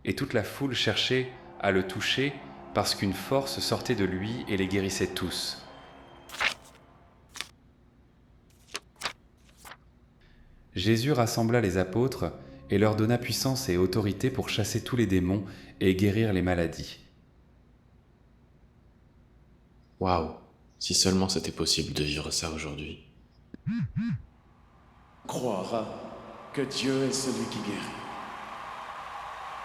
et toute la foule cherchait à le toucher parce qu'une force sortait de lui et les guérissait tous. Jésus rassembla les apôtres et leur donna puissance et autorité pour chasser tous les démons et guérir les maladies. Waouh, si seulement c'était possible de vivre ça aujourd'hui. Croire que Dieu est celui qui guérit.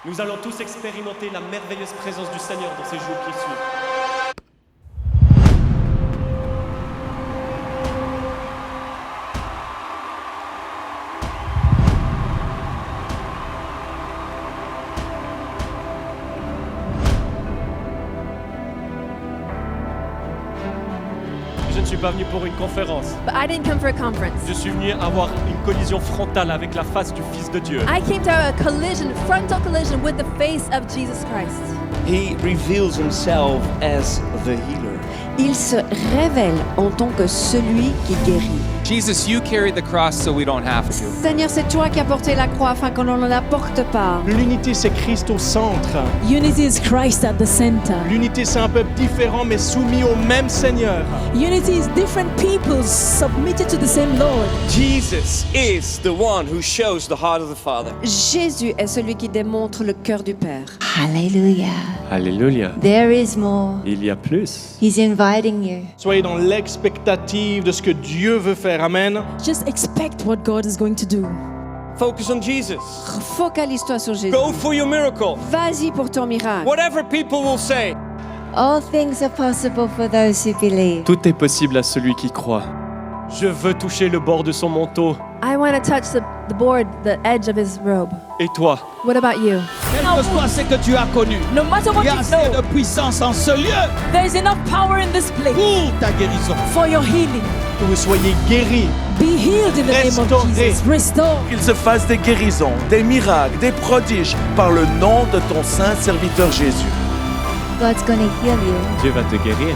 Nous allons tous expérimenter la merveilleuse présence du Seigneur dans ces jours qui suivent. Je ne suis pas venu pour une conférence. But I didn't come for a conference. Je suis venu avoir une collision frontale avec la face du Fils de Dieu. I came to have a frontal collision with the face of Jesus Christ. He reveals himself as the healer. Il se révèle en tant que celui qui guérit. Jesus, you carried the cross so we don't have to. Seigneur, c'est toi qui as porté la croix afin qu'on ne la porte pas. L'unité, c'est Christ au centre. Unity is Christ at the center. L'unité, c'est un peuple différent mais soumis au même Seigneur. Unity is different peoples submitted to the same Lord. Jesus is the one who shows the heart of the Father. Jésus est celui qui démontre le cœur du Père. Hallelujah. Alléluia. There is more. Il y a plus. He's inviting you. Soyez dans l'expectative de ce que Dieu veut faire. Amen. Just expect what God is going to do. Focus on Jesus. Focalise-toi sur Jésus. Go for your miracle. Vas-y pour ton miracle. Whatever people will say. All things are possible for those who believe. Tout est possible à celui qui croit. Je veux toucher le bord de son manteau. I want to touch the edge of his robe. Et toi? What about you? Quel que soit ce que tu as connu, No matter what il y a you assez know, de puissance en ce lieu there is enough power in this place pour ta guérison. for your healing. Que vous soyez guéris. Be healed in the name of Restauré. Jesus. Restore. Qu'il se fasse des guérisons, des miracles, des prodiges par le nom de ton saint serviteur Jésus. God's going to heal you. Dieu va te guérir.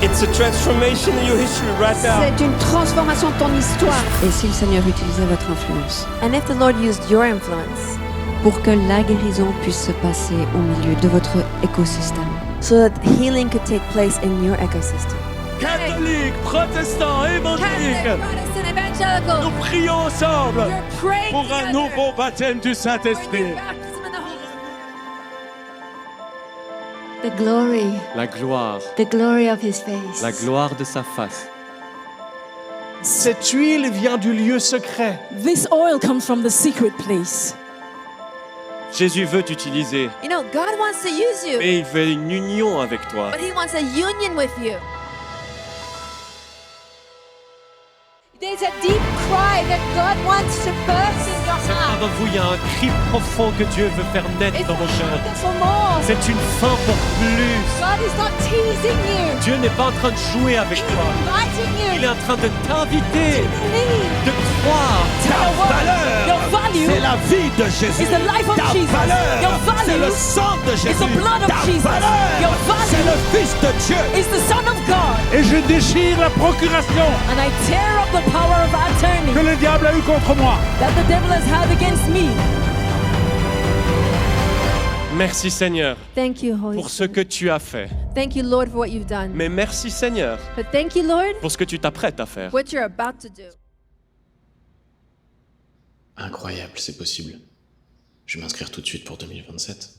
It's a transformation in your history right now. C'est une transformation de ton histoire. Et si le Seigneur utilisait votre influence And if the Lord used your influence pour que la guérison puisse se passer au milieu de votre écosystème. so that healing could take place in your ecosystem. Catholiques, protestants, évangéliques, Protestant, evangelical, nous prions ensemble you're praying pour un together nouveau baptême du for Saint-Esprit. your baptism in the Holy Spirit. The glory. La gloire. The glory of his face. La gloire de sa face. Cette huile vient du lieu secret. This oil comes from the secret place. Jésus veut t'utiliser, You know, God wants to use you, mais il veut une union avec toi. but He wants a union with you. There's a deep cry that God wants to burst in your Certains d'entre vous, il y a un cri profond que Dieu veut faire naître dans vos cœurs. for more. C'est une faim pour plus. God is not teasing you. Dieu n'est pas en train de jouer avec toi. Inviting Il you. est en train de t'inviter, Believe. de croire. Your value C'est la vie de Jésus. is the life of Ta Jesus. valeur, Your c'est le value sang de Jésus. is the blood of Ta Jesus. valeur, Your value c'est le Fils de Dieu. is the Son of God. Et je déchire la procuration And I tear up the power of attorney que le diable a eue contre moi. that the devil has had against me. Merci Seigneur Thank you, Holy pour ce Spirit. que tu as fait. Thank you, Lord, for what you've done. Mais merci Seigneur But thank you, Lord, pour ce que tu t'apprêtes à faire. what you're about to do. Incroyable, c'est possible. Je vais m'inscrire tout de suite pour 2027.